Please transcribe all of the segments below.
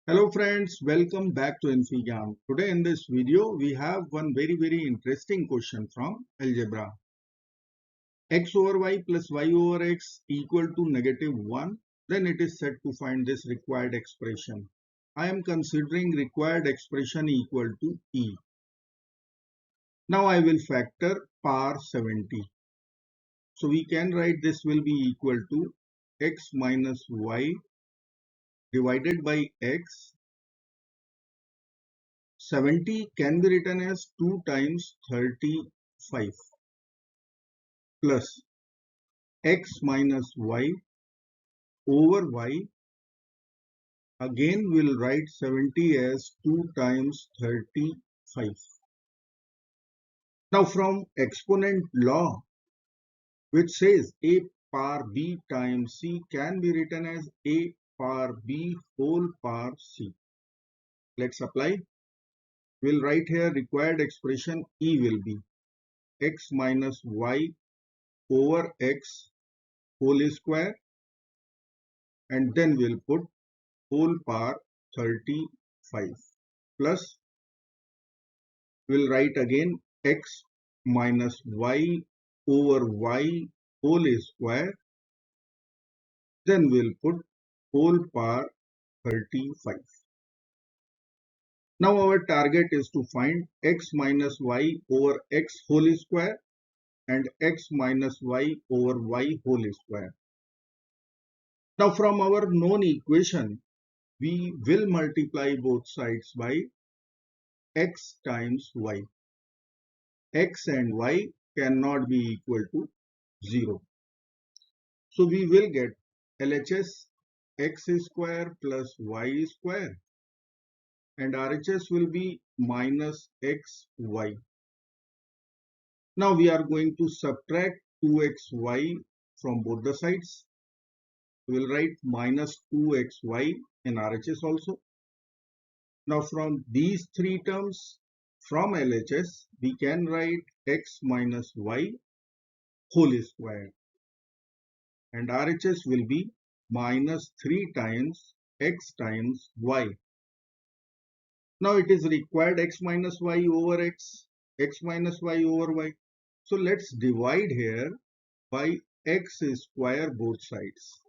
Hello friends, welcome back to infyGyan. Today in this video we have one very interesting question from algebra. X over y plus y over x equal to -1. Then it is said to find this required expression. I am considering required expression equal to E. Now I will factor power 70. So we can write this will be equal to x minus y divided by x. 70 can be written as 2 times 35 plus x minus y over y. Again we'll write 70 as 2 times 35. Now from exponent law, which says a power b times c can be written as a power b whole power c. Let's apply. We'll write here required expression E will be x minus y over x whole square, and then we'll put whole power 35 plus we'll write again x minus y over y whole square, then we'll put whole power 35. Now our target is to find x minus y over x whole square and x minus y over y whole square. Now from our known equation, we will multiply both sides by x times y. X and y cannot be equal to 0. So we will get LHS x square plus y square, and RHS will be minus xy. Now we are going to subtract 2xy from both the sides. We will write minus 2xy in RHS also. Now from these three terms, from LHS, we can write x minus y whole square, and RHS will be minus 3 times x times y. Now it is required x minus y over x, x minus y over y. So let's divide here by x square both sides.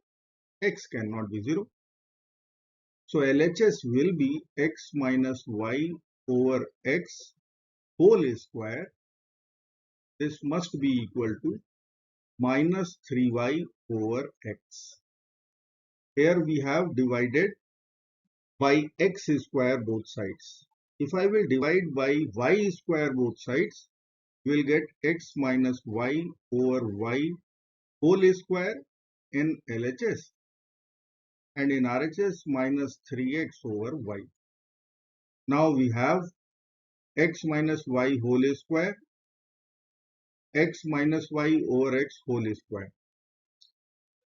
X cannot be 0. So LHS will be x minus y over x whole square. This must be equal to minus 3y over x. Here we have divided by x square both sides. If I will divide by y square both sides, we will get x minus y over y whole square in LHS, and in RHS minus 3x over y. Now we have x minus y whole square, x minus y over x whole square,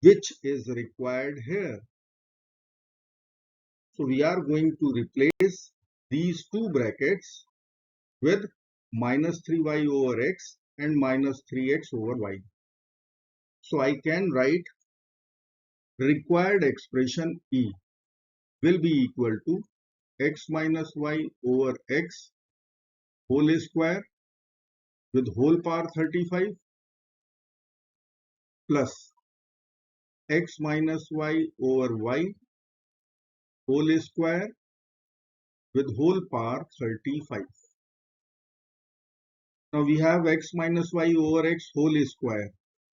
which is required here. So we are going to replace these two brackets with minus 3y over x and minus 3x over y. So I can write required expression E will be equal to x minus y over x whole square with whole power 35 plus x minus y over y whole square with whole power 35. Now we have x minus y over x whole square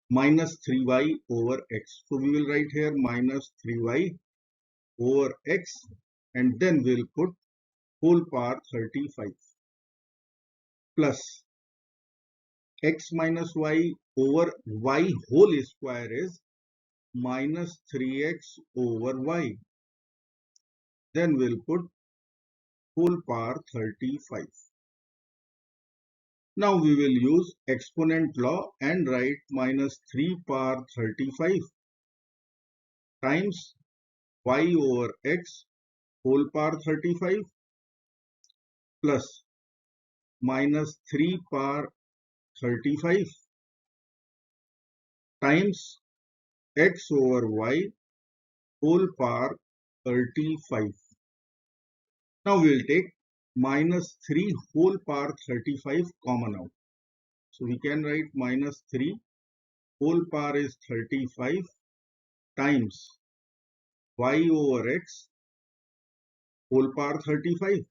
minus 3y over x. So we will write here minus 3y over x, and then we'll put whole power 35 plus x minus y over y whole square is minus 3x over y. Then we'll put whole power 35. Now we will use exponent law and write minus 3 power 35 times y over x whole power 35 plus minus 3 power 35 times x over y whole power 35. Now we will take minus 3 whole power 35 common out. So we can write minus 3 whole power is 35 times y over x whole power 35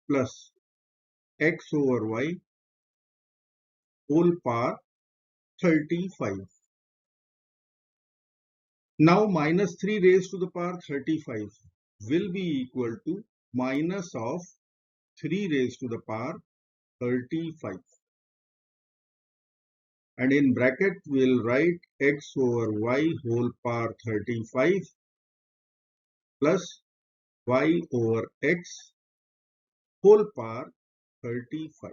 plus x over y whole power 35. Now minus 3 raised to the power 35 will be equal to minus of 3 raised to the power 35. And in bracket we will write x over y whole power 35 plus y over x whole power 35.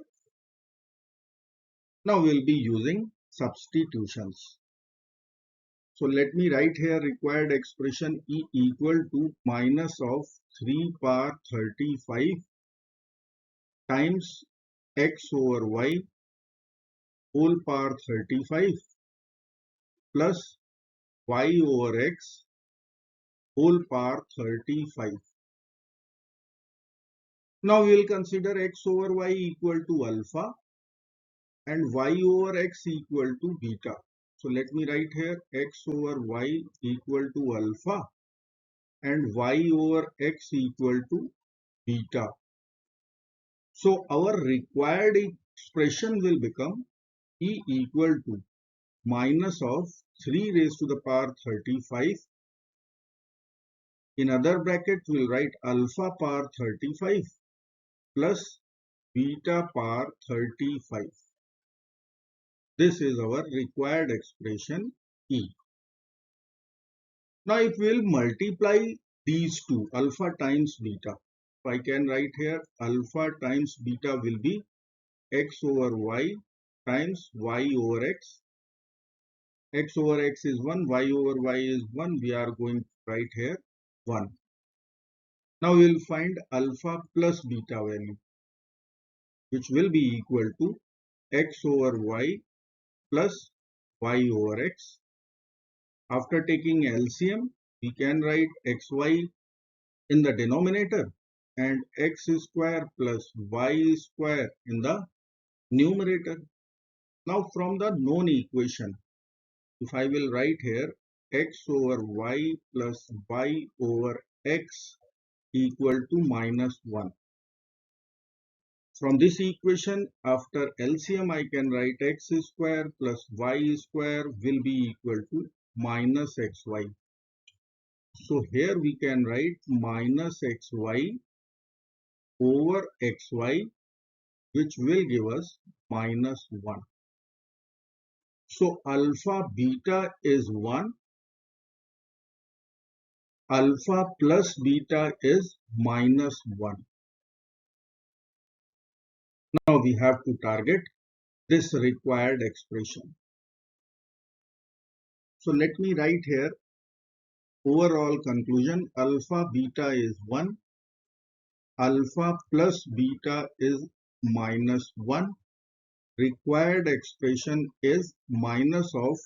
Now we will be using substitutions. So let me write here required expression E equal to minus of 3 power 35 times x over y whole power 35 plus y over x whole power 35. Now we will consider x over y equal to alpha and y over x equal to beta. So let me write here x over y equal to alpha and y over x equal to beta. So our required expression will become E equal to minus of 3 raised to the power 35. In other bracket we will write alpha power 35 plus beta power 35. This is our required expression E. Now if we will multiply these two, alpha times beta, so I can write here alpha times beta will be x over y times y over x. X over x is 1, y over y is 1. We are going to write here 1. Now we will find alpha plus beta value, which will be equal to x over y plus y over x. After taking LCM, we can write xy in the denominator and x square plus y square in the numerator. Now from the known equation, if I will write here x over y plus y over x equal to minus 1. From this equation, after LCM, I can write x square plus y square will be equal to minus xy. So here we can write minus xy over xy, which will give us minus 1. So alpha beta is 1, alpha plus beta is minus 1. Now we have to target this required expression. So let me write here overall conclusion alpha beta is 1, alpha plus beta is minus 1. Required expression is minus of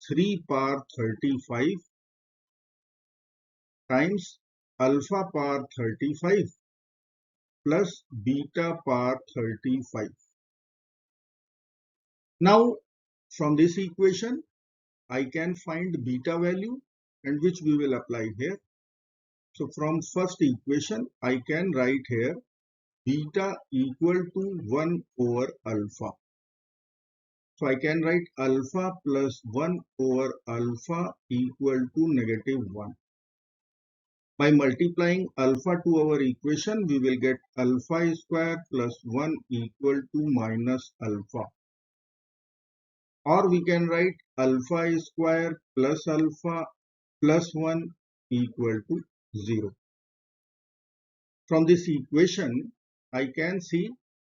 3 power 35 times alpha power 35 plus beta power 35. Now from this equation I can find beta value and which we will apply here. So from first equation I can write here beta equal to 1 over alpha. So I can write alpha plus 1 over alpha equal to negative 1. By multiplying alpha to our equation, we will get alpha square plus 1 equal to minus alpha. Or we can write alpha square plus alpha plus 1 equal to 0. From this equation, I can see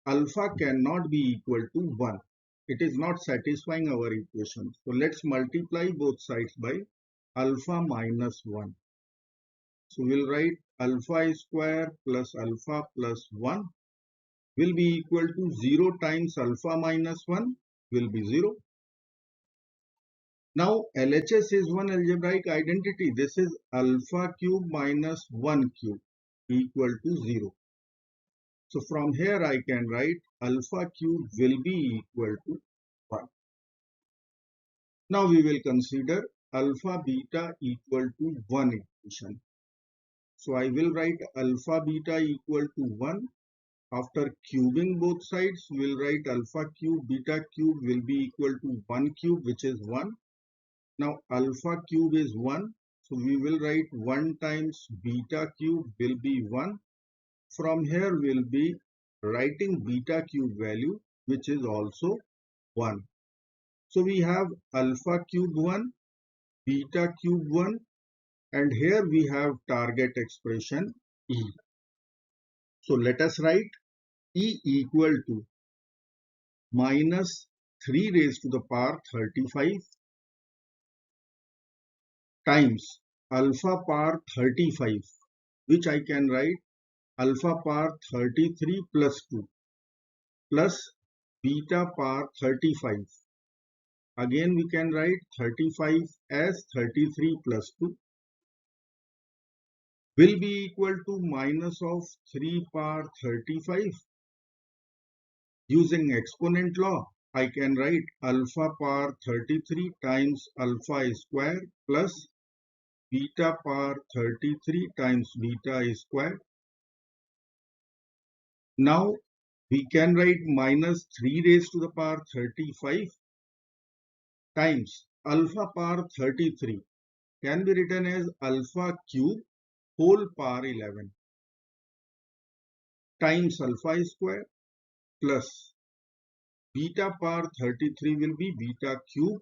alpha cannot be equal to 1. It is not satisfying our equation. So let's multiply both sides by alpha minus 1. So we'll write alpha square plus alpha plus 1 will be equal to 0 times alpha minus 1 will be 0. Now LHS is one algebraic identity. This is alpha cube minus 1 cube equal to 0. So from here I can write alpha cube will be equal to 1. Now we will consider alpha beta equal to 1 equation. So I will write alpha beta equal to 1. After cubing both sides, we will write alpha cube beta cube will be equal to 1 cube, which is 1. Now alpha cube is 1. So we will write 1 times beta cube will be 1. From here we will be writing beta cube value, which is also 1. So we have alpha cube 1, beta cube 1, and here we have target expression E. So let us write E equal to minus 3 raised to the power 35 times alpha power 35, which I can write alpha power 33 plus 2 plus beta power 35. Again we can write 35 as 33 plus 2 will be equal to minus of 3 power 35. Using exponent law, I can write alpha power 33 times alpha square plus beta power 33 times beta square. Now we can write minus 3 raised to the power 35 times alpha power 33 can be written as alpha cube whole power 11 times alpha square plus beta power 33 will be beta cube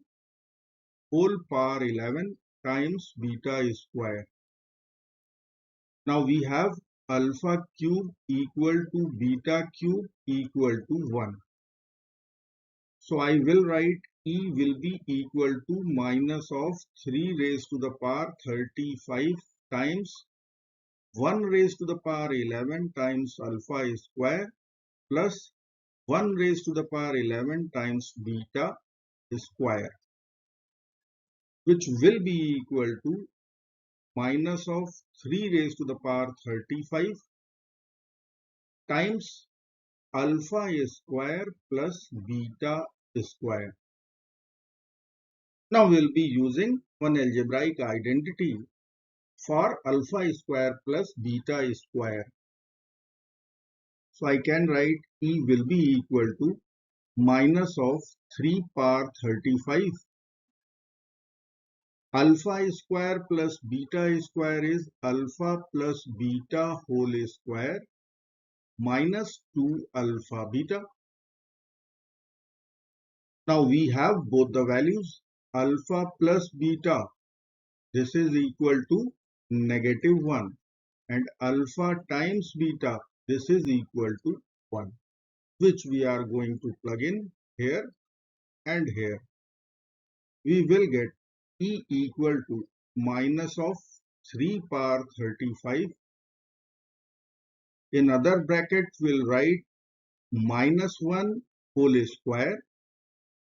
whole power 11 times beta square. Now we have alpha cube equal to beta cube equal to 1. So I will write E will be equal to minus of 3 raised to the power 35 times 1 raised to the power 11 times alpha square plus 1 raised to the power 11 times beta square, which will be equal to minus of 3 raised to the power 35 times alpha square plus beta square. Now we will be using one algebraic identity for alpha square plus beta square. So I can write E will be equal to minus of 3 power 35. Alpha square plus beta square is alpha plus beta whole square minus 2 alpha beta. Now we have both the values. Alpha plus beta, this is equal to negative 1, and alpha times beta, this is equal to 1, which we are going to plug in here and here. We will get E equal to minus of 3 power 35. In other bracket we'll write minus 1 whole square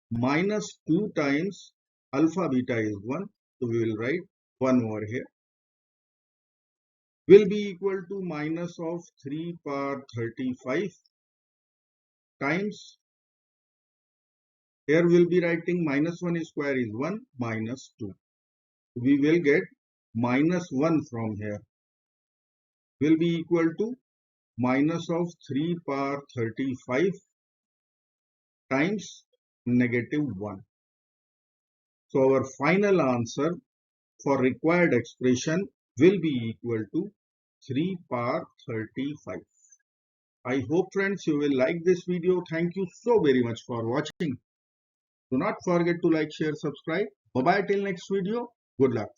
minus 2 times alpha beta is 1. So we will write 1 over here. Will be equal to minus of 3 power 35 times, here we will be writing minus 1 square is 1 minus 2. We will get minus 1 from here. Will be equal to minus of 3 power 35 times negative 1. So our final answer for required expression will be equal to 3 power 35. I hope friends you will like this video. Thank you so very much for watching. Do not forget to like, share, subscribe. Bye bye till next video. Good luck.